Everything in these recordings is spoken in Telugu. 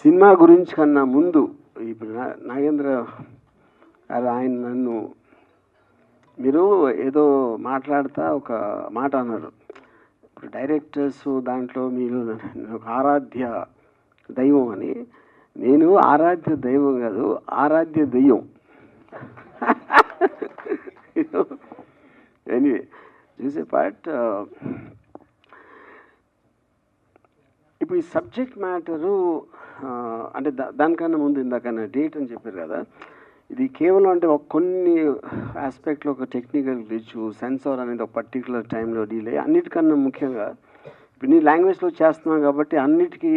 సినిమా గురించి కన్నా ముందు ఇప్పుడు నాగేంద్ర గారు ఆయన నన్ను మీరు ఏదో మాట్లాడుతా ఒక మాట అన్నారు. ఇప్పుడు డైరెక్టర్స్ దాంట్లో మీరు ఒక ఆరాధ్య దైవం అని. నేను ఆరాధ్య దైవం కాదు, ఆరాధ్య దెయ్యం. ఎనీవే చూసే పార్ట్ ఇప్పుడు ఈ సబ్జెక్ట్ మ్యాటరు అంటే దానికన్నా ముందు ఇందాకన్నా డేట్ అని చెప్పారు కదా, ఇది కేవలం అంటే ఒక కొన్ని ఆస్పెక్ట్లో ఒక టెక్నికల్ గ్లిచ్, సెన్సార్ అనేది ఒక పర్టికులర్ టైంలో డీలే, అన్నిటికన్నా ముఖ్యంగా ఇప్పుడు నీ లాంగ్వేజ్లో చేస్తున్నాం కాబట్టి అన్నిటికీ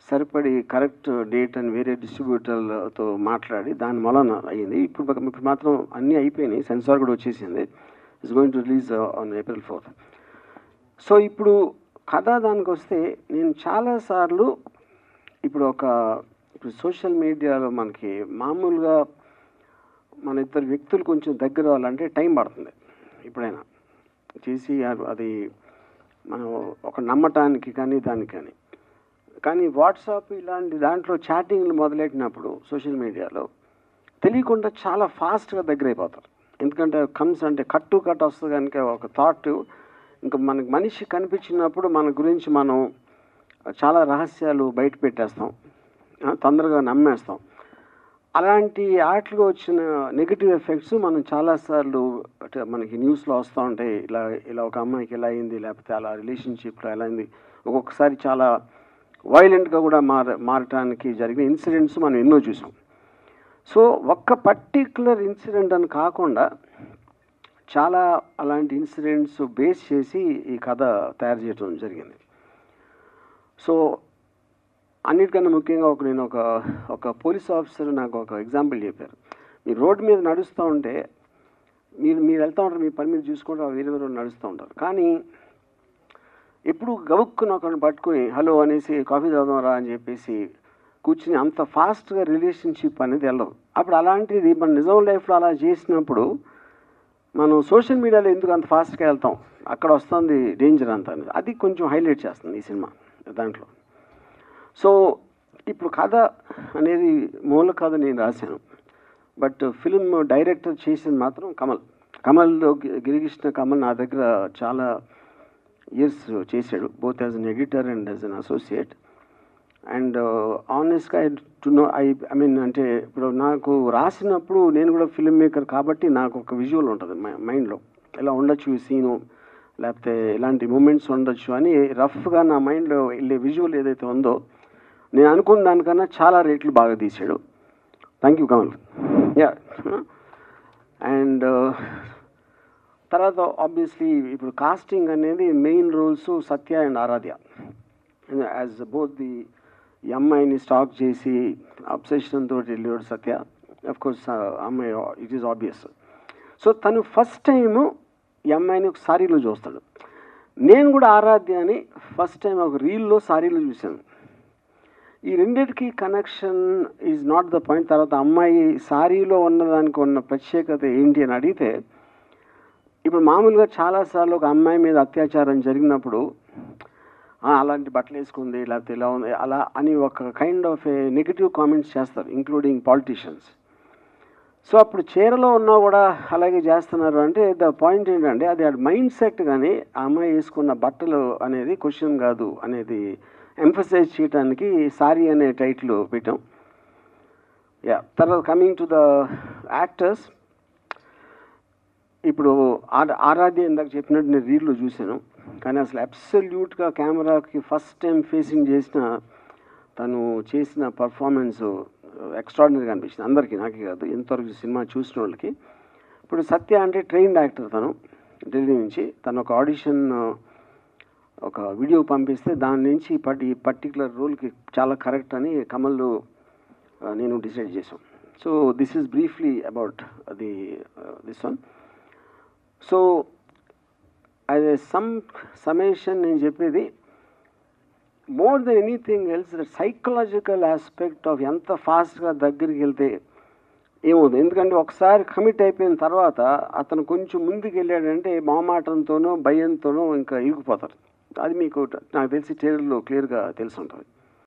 సరిపడి కరెక్ట్ డేట్ అని వేరే డిస్ట్రిబ్యూటర్లతో మాట్లాడి దాని వలన అయ్యింది. ఇప్పుడు మాత్రం అన్నీ అయిపోయినాయి, సెన్సార్ కూడా వచ్చేసింది. It's going to release on April 4th. So ఇప్పుడు కథ దానికి వస్తే నేను చాలాసార్లు ఇప్పుడు సోషల్ మీడియాలో మనకి మామూలుగా మన ఇద్దరు వ్యక్తులు కొంచెం దగ్గర అవ్వాలంటే టైం పడుతుంది. ఎప్పుడైనా చేసి అది మనం ఒక నమ్మటానికి కానీ దానికి కానీ వాట్సాప్ ఇలాంటి దాంట్లో చాటింగ్లు మొదలెట్టినప్పుడు సోషల్ మీడియాలో తెలియకుండా చాలా ఫాస్ట్గా దగ్గర అయిపోతారు. ఎందుకంటే కమ్స్ అంటే కట్ వస్తుంది కనుక ఒక థాట్ ఇంకా మనకి మనిషి కనిపించినప్పుడు మన గురించి మనం చాలా రహస్యాలు బయట పెట్టేస్తాం, తొందరగా నమ్మేస్తాం. అలాంటి ఆటలుగా వచ్చిన నెగిటివ్ ఎఫెక్ట్స్ మనం చాలాసార్లు మనకి న్యూస్లో వస్తూ ఉంటాయి. ఇలా ఒక అమ్మాయికి ఎలా అయింది, లేకపోతే అలా రిలేషన్షిప్లో ఎలా అయింది, ఒక్కొక్కసారి చాలా వైలెంట్గా కూడా మారటానికి జరిగిన ఇన్సిడెంట్స్ మనం ఎన్నో చూసాం. సో ఒక్క పర్టిక్యులర్ ఇన్సిడెంట్ అని కాకుండా చాలా అలాంటి ఇన్సిడెంట్స్ బేస్ చేసి ఈ కథ తయారు చేయడం జరిగింది. సో అన్నిటికన్నా ముఖ్యంగా నేను ఒక పోలీస్ ఆఫీసర్ నాకు ఒక ఎగ్జాంపుల్ చెప్పారు. మీరు రోడ్డు మీద నడుస్తూ ఉంటే మీరు వెళ్తూ ఉంటారు, మీ పని మీద చూసుకుంటూ వేరే నడుస్తూ ఉంటారు. కానీ ఎప్పుడు గవుక్కుని ఒకరిని పట్టుకుని హలో అనేసి కాఫీ తాగుదాం రా అని చెప్పేసి కూర్చుని అంత ఫాస్ట్గా రిలేషన్షిప్ అనేది వెళ్ళదు. అప్పుడు అలాంటిది మన నిజం లైఫ్లో అలా చేసినప్పుడు మనం సోషల్ మీడియాలో ఎందుకు అంత ఫాస్ట్గా వెళ్తాం, అక్కడ వస్తుంది డేంజర్ అంతా అనేది. అది కొంచెం హైలైట్ చేస్తుంది ఈ సినిమా దాంట్లో. సో ఇప్పుడు కథ అనేది మూల కథ నేను రాశాను, బట్ ఫిల్మ్ డైరెక్టర్ చేసింది మాత్రం కమల్ గిరికృష్ణ కమల్ నా దగ్గర చాలా ఇయర్స్ చేశాడు, both as an editor and as an associate. And ఆనెస్ట్గా ఐ మీన్ అంటే ఇప్పుడు నాకు రాసినప్పుడు నేను కూడా ఫిల్మ్ మేకర్ కాబట్టి నాకు ఒక విజువల్ ఉంటుంది మైండ్లో, ఇలా ఉండొచ్చు ఈ సీను, లేకపోతే ఇలాంటి మూమెంట్స్ ఉండొచ్చు అని రఫ్గా నా మైండ్లో వెళ్ళే విజువల్ ఏదైతే ఉందో నేను అనుకున్న దానికన్నా చాలా రేట్లు బాగా తీసాడు. Thank you Kamal. Yeah. And తర్వాత ఆబ్వియస్లీ ఇప్పుడు కాస్టింగ్ అనేది main roles Satya and Aradhya. As both the ఈ అమ్మాయిని స్టాక్ చేసి అబ్సెషన్ తోటి వెళ్ళాడు సత్య. అఫ్ కోర్స్ అమ్మాయి ఇట్ ఈస్ ఆబ్వియస్. సో తను ఫస్ట్ టైము ఈ అమ్మాయిని ఒక సారీలో చూస్తాడు. నేను కూడా ఆరాధ్య అని ఫస్ట్ టైం ఒక రీల్లో సారీలో చూశాను. ఈ రెండింటికి connection is not the point. తర్వాత అమ్మాయి సారీలో ఉన్నదానికి ఉన్న ప్రత్యేకత ఏంటి అని అడిగితే, ఇప్పుడు మామూలుగా చాలాసార్లు ఒక అమ్మాయి మీద అత్యాచారం జరిగినప్పుడు అలాంటి బట్టలు వేసుకుంది, లేకపోతే ఇలా ఉంది, అలా అని ఒక kind of A negative comments చేస్తారు, ఇంక్లూడింగ్ పాలిటీషియన్స్. సో అప్పుడు చీరలో ఉన్నా కూడా అలాగే చేస్తున్నారు అంటే ద పాయింట్ ఏంటంటే అది మైండ్ సెట్. కానీ ఆ అమ్మాయి వేసుకున్న బట్టలు అనేది క్వశ్చన్ కాదు అనేది ఎంఫసైజ్ చేయడానికి సారీ అనే టైటిల్ పెట్టాం. యా. తర్వాత కమింగ్ టు ద యాక్టర్స్, ఇప్పుడు ఆరాధ్య ఇందాక చెప్పినట్టు నేను రీల్లో చూశాను, కానీ అసలు అబ్సల్యూట్గా కెమెరాకి ఫస్ట్ టైం ఫేసింగ్ చేసిన తను చేసిన పర్ఫార్మెన్స్ ఎక్స్ట్రాడినరీగా అనిపించింది అందరికీ, నాకే కాదు ఎంతవరకు సినిమా చూసిన వాళ్ళకి. ఇప్పుడు సత్య అంటే ట్రైన్డ్ యాక్టర్, తను ఢిల్లీ నుంచి. తను ఒక ఆడిషన్ ఒక వీడియో పంపిస్తే దాని నుంచి ఈ పర్టికులర్ రోల్కి చాలా కరెక్ట్ అని కమల్ నేను డిసైడ్ చేసాం. So this is briefly about this one. So అది సమేషన్ నేను చెప్పేది more than anything else the psychological aspect of ఎంత ఫాస్ట్గా దగ్గరికి వెళ్తే ఏమవుతుంది. ఎందుకంటే ఒకసారి కమిట్ అయిపోయిన తర్వాత అతను కొంచెం ముందుకు వెళ్ళాడంటే మొహమాటంతోనో భయంతోనో ఇంకా ఇరుకుపోతారు. అది మీకు నాకు తెలిసి ట్రైలర్లో క్లియర్గా తెలిసి ఉంటుంది.